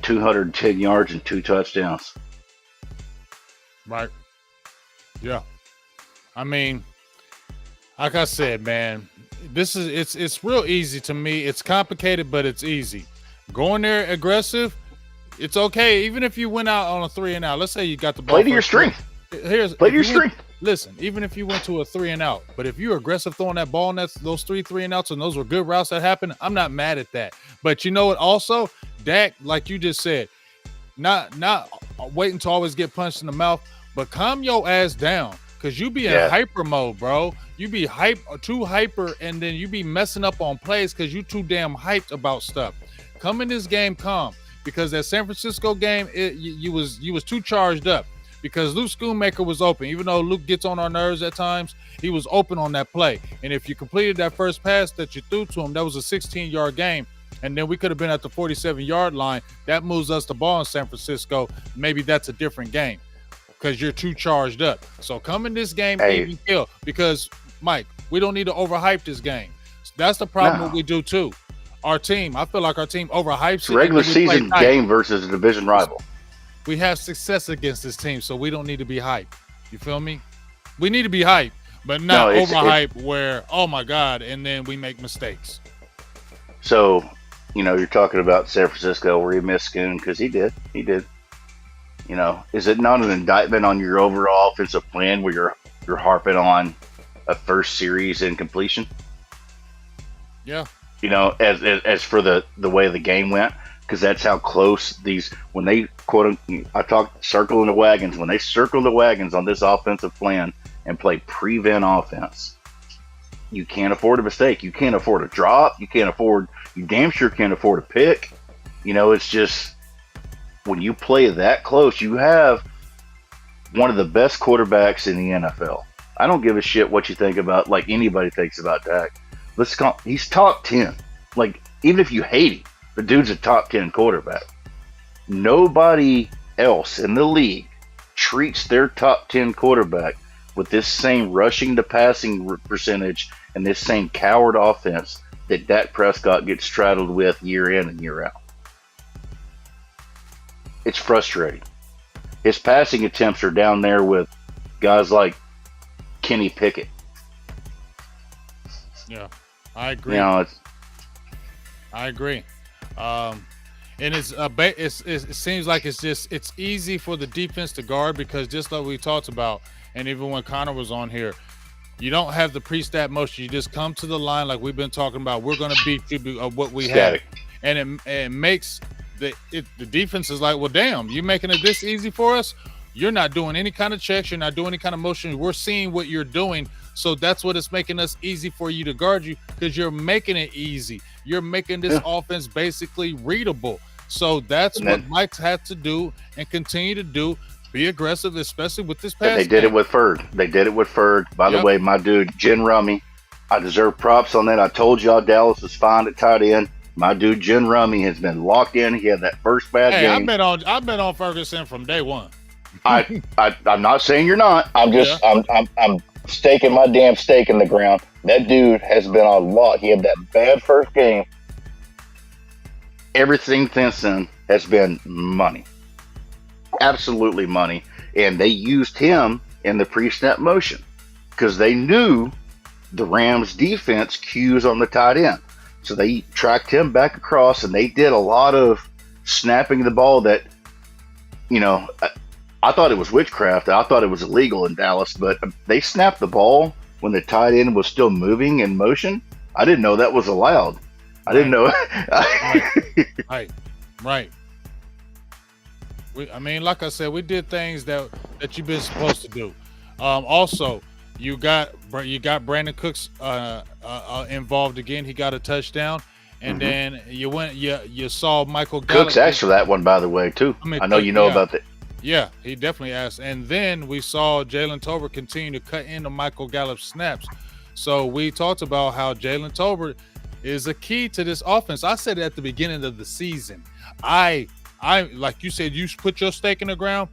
Speaker 2: 210 yards and 2 touchdowns.
Speaker 1: Right. Yeah. I mean, like I said, man, it's real easy to me. It's complicated, but it's easy. Going there aggressive, it's okay. Even if you went out on a 3-and-out, let's say you got the ball.
Speaker 2: Play to your strength. Play to your strength.
Speaker 1: Listen, even if you went to a 3-and-out, but if you're aggressive throwing that ball and those 3-and-outs and those were good routes that happened, I'm not mad at that. But you know what? Also, Dak, like you just said, not waiting to always get punched in the mouth, but calm your ass down, because you be in hyper mode, bro. You be too hyper, and then you be messing up on plays because you too damn hyped about stuff. Come in this game calm, because that San Francisco game, you was too charged up. Because Luke Schoonmaker was open. Even though Luke gets on our nerves at times, he was open on that play. And if you completed that first pass that you threw to him, that was a 16-yard game. And then we could have been at the 47-yard line. That moves us the ball in San Francisco. Maybe that's a different game because you're too charged up. So come in this game, even kill. Because, Mike, we don't need to overhype this game. That's the problem that we do, too. Our team, I feel like our team overhypes it.
Speaker 2: Regular season game versus a division rival.
Speaker 1: We have success against this team, so we don't need to be hyped. You feel me? We need to be hyped, but not overhyped where, oh my God, and then we make mistakes.
Speaker 2: So, you're talking about San Francisco where he missed Schoon because he did. Is it not an indictment on your overall offensive plan where you're harping on a first series incompletion?
Speaker 1: Yeah.
Speaker 2: As for the way the game went. Because that's how close when they I talked circling the wagons, when they circle the wagons on this offensive plan and play prevent offense, you can't afford a mistake. You can't afford a drop. You damn sure can't afford a pick. It's just when you play that close, you have one of the best quarterbacks in the NFL. I don't give a shit what you think about, like anybody thinks about Dak. He's top 10. Like, even if you hate him, the dude's a top 10 quarterback. Nobody else in the league treats their top 10 quarterback with this same rushing to passing percentage and this same coward offense that Dak Prescott gets straddled with year in and year out. It's frustrating. His passing attempts are down there with guys like Kenny Pickett.
Speaker 1: Yeah, I agree. I agree. And it seems like it's easy for the defense to guard because just like we talked about, and even when Connor was on here, you don't have the pre-snap motion. You just come to the line like we've been talking about. We're going to beat you of what we have, and it makes the defense is like, well, damn, you making it this easy for us? You're not doing any kind of checks. You're not doing any kind of motion. We're seeing what you're doing. So that's what it's making us easy for you to guard you because you're making it easy. You're making this offense basically readable. So that's what Mike's had to do and continue to do. Be aggressive, especially with this pass.
Speaker 2: They did it with Ferg. By the way, my dude, Jen Rummy, I deserve props on that. I told y'all Dallas was fine at tight end. My dude, Jen Rummy, has been locked in. He had that first bad game.
Speaker 1: I've been on Ferguson from day one.
Speaker 2: I'm not saying you're not. I'm staking my damn stake in the ground. That dude has been a lot. He had that bad first game. Everything since then has been money. Absolutely money. And they used him in the pre-snap motion because they knew the Rams defense cues on the tight end. So they tracked him back across, and they did a lot of snapping the ball that, I thought it was witchcraft. I thought it was illegal in Dallas, but they snapped the ball when the tight end was still moving in motion. I didn't know that was allowed. I didn't know.
Speaker 1: Right. Like I said, we did things that you've been supposed to do. Also, you got Brandon Cooks involved again. He got a touchdown, and then you saw Michael Gallup.
Speaker 2: Cooks asked for that one, by the way, too. I know you know about that.
Speaker 1: Yeah, he definitely asked. And then we saw Jalen Tolbert continue to cut into Michael Gallup's snaps. So we talked about how Jalen Tolbert is a key to this offense. I said it at the beginning of the season. I like you said, you put your stake in the ground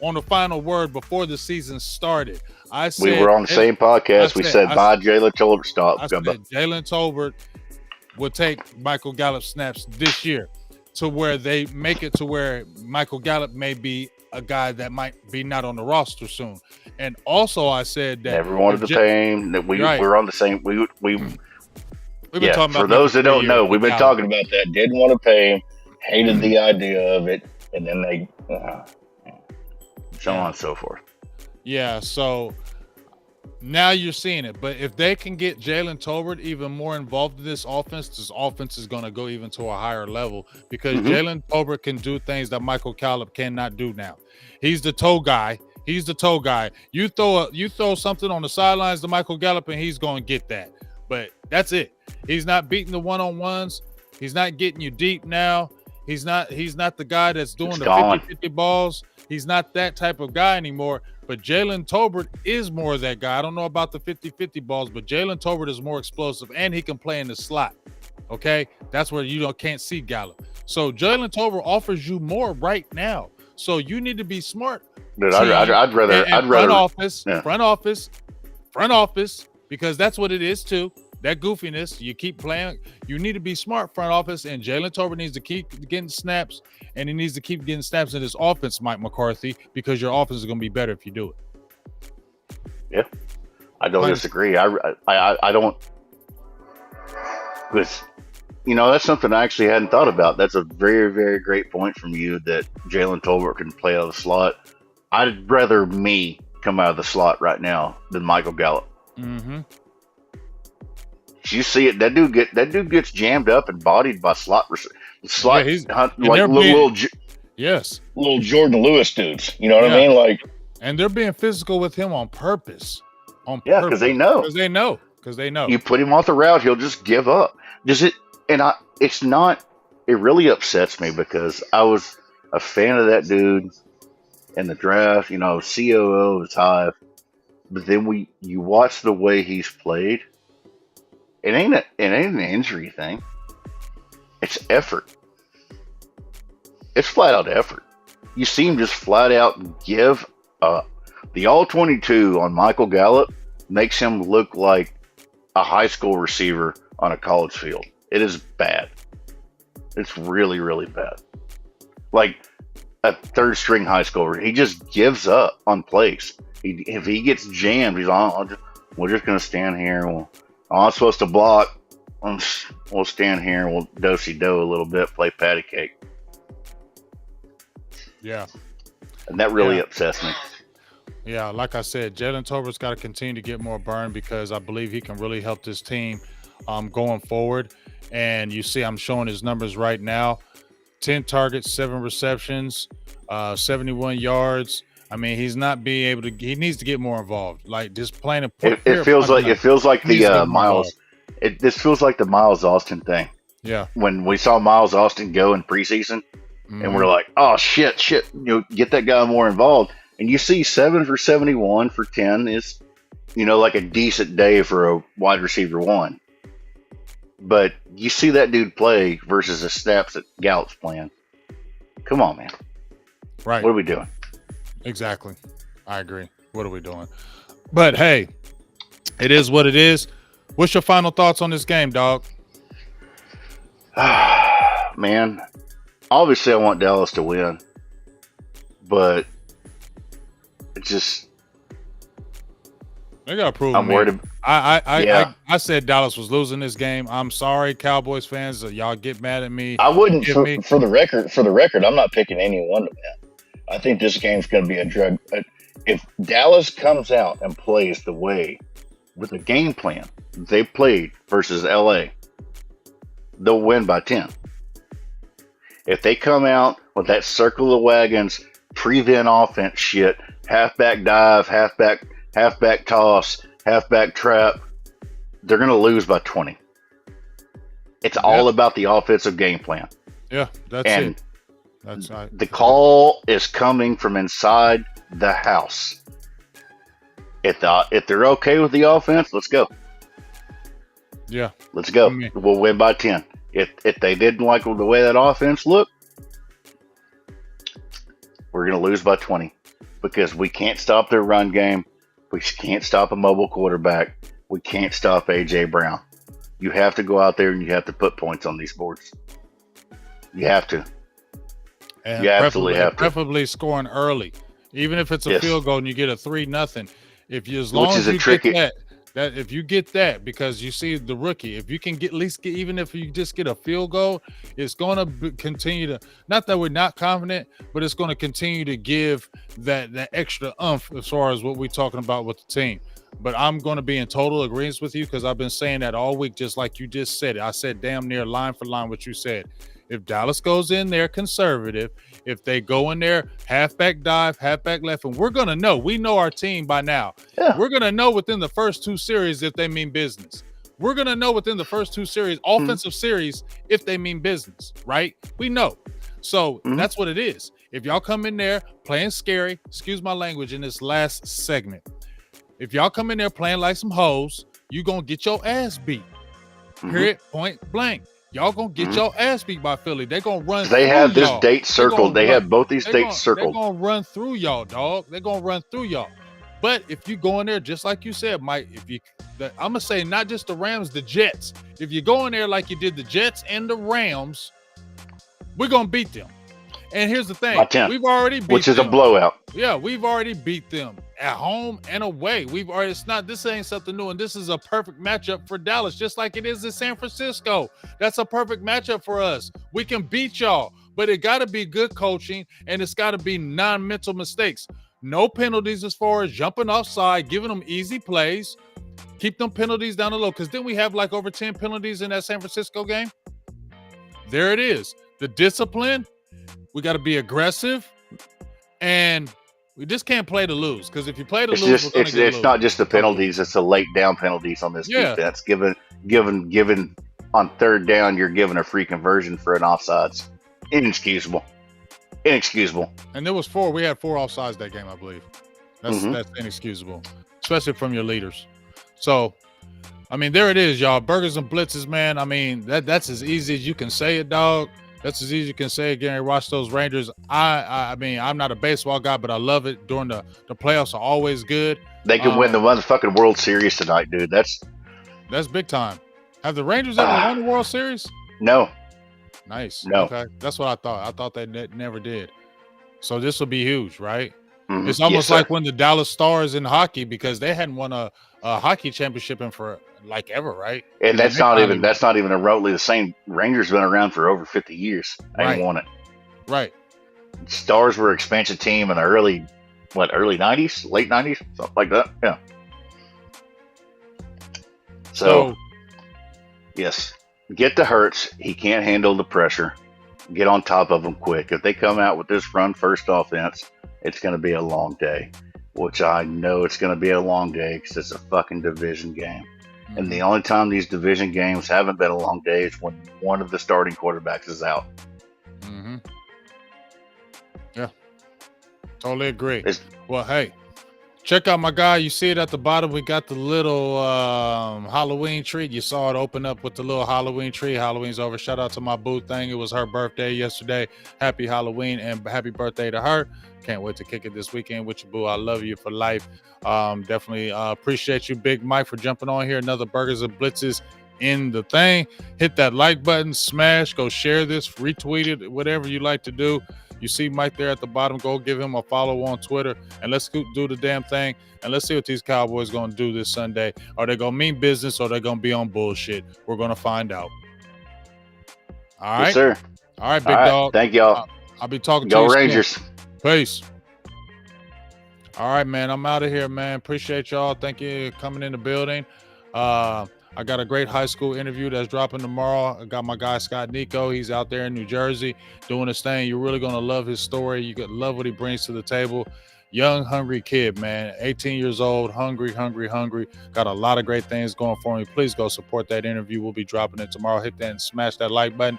Speaker 1: on the final word before the season started. I said
Speaker 2: we were on the same podcast. We said bye Jalen Tolbert. Stop.
Speaker 1: I said Jalen Tolbert will take Michael Gallup snaps this year to where they make it to where Michael Gallup may be a guy that might be not on the roster soon. And also I said that
Speaker 2: never wanted to pay him. That we're on the same. We've been talking about. For those that don't know, we've been talking about that. Didn't want to pay him. Hated the idea of it, and then they so on and so forth.
Speaker 1: Yeah. So now you're seeing it. But if they can get Jalen Tolbert even more involved in this offense is going to go even to a higher level because Jalen Tolbert can do things that Michael Gallup cannot do now. He's the toe guy. You throw something on the sidelines to Michael Gallup, and he's going to get that. But that's it. He's not beating the one-on-ones. He's not getting you deep now. He's not the guy that's doing the 50-50 balls. He's not that type of guy anymore. But Jalen Tolbert is more of that guy. I don't know about the 50-50 balls, but Jalen Tolbert is more explosive, and he can play in the slot. Okay? That's where you can't see Gallup. So Jalen Tolbert offers you more right now. So you need to be smart.
Speaker 2: Dude, I'd rather
Speaker 1: front office, because that's what it is too. That goofiness, you keep playing. You need to be smart, front office, and Jalen Tolbert needs to keep getting snaps, and he needs to keep getting snaps in his offense, Mike McCarthy, because your offense is going to be better if you do it.
Speaker 2: Yeah, I don't disagree. I don't, because that's something I actually hadn't thought about. That's a very, very great point from you that Jalen Tolbert can play out of the slot. I'd rather me come out of the slot right now than Michael Gallup.
Speaker 1: Mm-hmm.
Speaker 2: You see it. That dude gets jammed up and bodied by slot.
Speaker 1: Yeah,
Speaker 2: little Jordan Lewis dudes. You know what I mean? Like,
Speaker 1: and they're being physical with him on purpose.
Speaker 2: Because they know.
Speaker 1: Because they know.
Speaker 2: You put him off the route, he'll just give up. It's not. It really upsets me because I was a fan of that dude in the draft. COO was high, but then you watch the way he's played. It ain't an injury thing. It's effort. It's flat out effort. You see him just flat out give up. The all-22 on Michael Gallup makes him look like a high school receiver on a college field. It is bad. It's really, really bad. Like a third-string high schooler. He just gives up on plays. If he gets jammed, he's on. We're just going to stand here. I'm supposed to block. We'll stand here and we'll do-si-do a little bit, play patty cake.
Speaker 1: Yeah.
Speaker 2: And that really upsets me.
Speaker 1: Yeah, like I said, Jalen Tolbert's got to continue to get more burn because I believe he can really help this team going forward. And you see, I'm showing his numbers right now. 10 targets, 7 receptions, 71 yards. I mean, he's not being able to. He needs to get more involved. Like just playing
Speaker 2: it feels like the Miles. This feels like the Miles Austin thing.
Speaker 1: Yeah.
Speaker 2: When we saw Miles Austin go in preseason, and we're like, oh shit, get that guy more involved. And you see 7 for 71 for 10 is, like a decent day for a wide receiver one. But you see that dude play versus the snaps that Gallup's playing. Come on, man.
Speaker 1: Right.
Speaker 2: What are we doing?
Speaker 1: Exactly. I agree. What are we doing? But hey, it is what it is. What's your final thoughts on this game, dog?
Speaker 2: Man, obviously I want Dallas to win, but it's just
Speaker 1: they gotta prove
Speaker 2: I'm
Speaker 1: me.
Speaker 2: worried.
Speaker 1: I said Dallas was losing this game. I'm sorry, Cowboys fans. Y'all get mad at me.
Speaker 2: I wouldn't for the record. For the record, I'm not picking anyone to win. I think this game's going to be a drug. If Dallas comes out and plays the way with the game plan they played versus LA, they'll win by 10. If they come out with that circle of wagons, prevent offense shit, halfback dive, halfback toss, halfback trap, they're going to lose by 20. It's all about the offensive game plan.
Speaker 1: Yeah, that's it. That's right.
Speaker 2: The call is coming from inside the house. If they're okay with the offense, let's go.
Speaker 1: Yeah,
Speaker 2: let's go. We'll win by 10. If they didn't like the way that offense looked, we're going to lose by 20 because we can't stop their run game. We can't stop a mobile quarterback. We can't stop AJ Brown. You have to go out there and you have to put points on these boards. You have to.
Speaker 1: And you absolutely have to. Preferably scoring early, even if it's a field goal and you get a 3-0. If you, as long as you get that, if you get that, because you see the rookie, if you can get at least even if you just get a field goal, it's going to continue to. Not that we're not confident, but it's going to continue to give that extra oomph as far as what we're talking about with the team. But I'm going to be in total agreement with you because I've been saying that all week, just like you just said it. I said damn near line for line what you said. If Dallas goes in there conservative, if they go in there halfback dive, halfback left, and we're going to know. We know our team by now. Yeah. We're going to know within the first 2 series if they mean business. We're going to know within the first 2 series, offensive series, if they mean business, right? We know. So that's what it is. If y'all come in there playing scary, excuse my language in this last segment, if y'all come in there playing like some hoes, you going to get your ass beat. Period, point blank. Y'all gonna get your ass beat by Philly. They're gonna run.
Speaker 2: They have this date circled. They have both these dates circled.
Speaker 1: They're gonna run through y'all, dog. They're gonna run through y'all. But if you go in there just like you said, Mike, I'm gonna say not just the Rams, the Jets. If you go in there like you did the Jets and the Rams, we're gonna beat them. And here's the thing: we've already beat
Speaker 2: which is
Speaker 1: them.
Speaker 2: A blowout.
Speaker 1: Yeah, we've already beat them at home and away. We've already. This ain't something new, and this is a perfect matchup for Dallas, just like it is in San Francisco. That's a perfect matchup for us. We can beat y'all, but it got to be good coaching, and it's got to be non-mental mistakes. No penalties as far as jumping offside, giving them easy plays. Keep them penalties down the low, because then we have like over 10 penalties in that San Francisco game. There it is. The discipline. We got to be aggressive, and we just can't play to lose. Because if you play to lose,
Speaker 2: it's not just the penalties; it's the late down penalties on this defense. Given on 3rd down, you're given a free conversion for an offsides. Inexcusable.
Speaker 1: And there was 4. We had 4 offsides that game, I believe. That's inexcusable, especially from your leaders. So, I mean, there it is, y'all. Burgers and blitzes, man. I mean, that's as easy as you can say it, dog. That's as easy as you can say again. Watch those Rangers. I mean, I'm not a baseball guy, but I love it. During the playoffs are always good.
Speaker 2: They can win the motherfucking World Series tonight, dude. That's
Speaker 1: big time. Have the Rangers ever won the World Series?
Speaker 2: No.
Speaker 1: Nice.
Speaker 2: No.
Speaker 1: Okay. That's what I thought. I thought they never did. So this will be huge, right? It's almost like when the Dallas Stars in hockey, because they hadn't won a hockey championship in for like ever, right?
Speaker 2: And that's not even remotely the same. Rangers been around for over 50 years. They ain't won it.
Speaker 1: Right.
Speaker 2: Stars were expansion team in the early 90s, late 90s, something like that. Yeah. So yes, get to Hurts. He can't handle the pressure. Get on top of them quick. If they come out with this run first offense, it's going to be a long day, which I know it's going to be a long day because it's a fucking division game. And the only time these division games haven't been a long day is when one of the starting quarterbacks is out.
Speaker 1: Yeah, totally agree. Well, hey, Check out my guy. You see it at the bottom. We got the little Halloween tree. You saw it open up with the little Halloween tree. Halloween's over. Shout out to my boo thing. It was her birthday yesterday. Happy Halloween and happy birthday to her. Can't wait to kick it this weekend with you, boo. I love you for life. Definitely appreciate you, Big Mike, for jumping on here. Another Burgers and Blitzes in the thing. Hit that like button, smash, go share this, retweet it, whatever you like to do. You see Mike there at the bottom. Go give him a follow on Twitter, and let's do the damn thing. And let's see what these Cowboys going to do this Sunday. Are they going to mean business, or are they going to be on bullshit? We're going to find out. All right,
Speaker 2: yes, sir.
Speaker 1: All right, big dog.
Speaker 2: Thank y'all.
Speaker 1: I'll be talking to you.
Speaker 2: Go Rangers.
Speaker 1: Soon. Peace. All right, man. I'm out of here, man. Appreciate y'all. Thank you for coming in the building. I got a great high school interview that's dropping tomorrow. I got my guy, Scott Nico. He's out there in New Jersey doing his thing. You're really going to love his story. You're going to love what he brings to the table. Young, hungry kid, man. 18 years old, hungry. Got a lot of great things going for him. Please go support that interview. We'll be dropping it tomorrow. Hit that and smash that like button.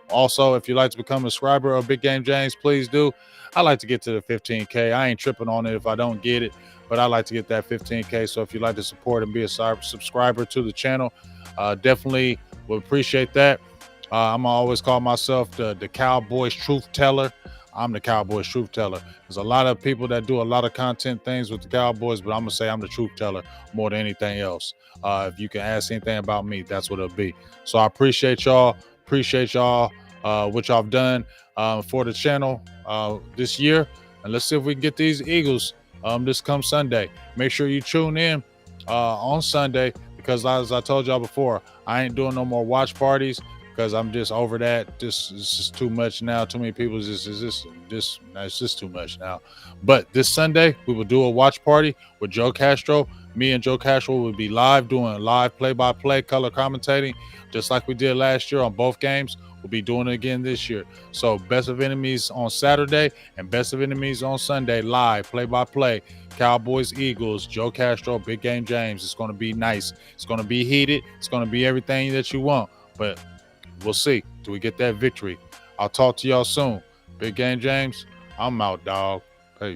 Speaker 1: Also, if you'd like to become a subscriber of Big Game James, please do. I like to get to the 15K. I ain't tripping on it if I don't get it, but I like to get that 15K. So if you'd like to support and be a subscriber to the channel, definitely would appreciate that. I'm always call myself the Cowboys truth teller. I'm the Cowboys truth teller. There's a lot of people that do a lot of content things with the Cowboys, but I'm going to say I'm the truth teller more than anything else. If you can ask anything about me, that's what it'll be. So I appreciate y'all. What y'all have done for the channel this year. And let's see if we can get these Eagles this come Sunday. Make sure you tune in on Sunday, because as I told y'all before, I ain't doing no more watch parties because I'm just over that. This is just too much now. Too many people. It's just too much now. But this Sunday, we will do a watch party with Joe Castro. Me and Joe Castro will be doing live play-by-play color commentating, just like we did last year on both games. We'll be doing it again this year. So Best of Enemies on Saturday and Best of Enemies on Sunday, live, play-by-play. Cowboys, Eagles, Joe Castro, Big Game James. It's going to be nice. It's going to be heated. It's going to be everything that you want. But we'll see. Do we get that victory? I'll talk to y'all soon. Big Game James, I'm out, dog.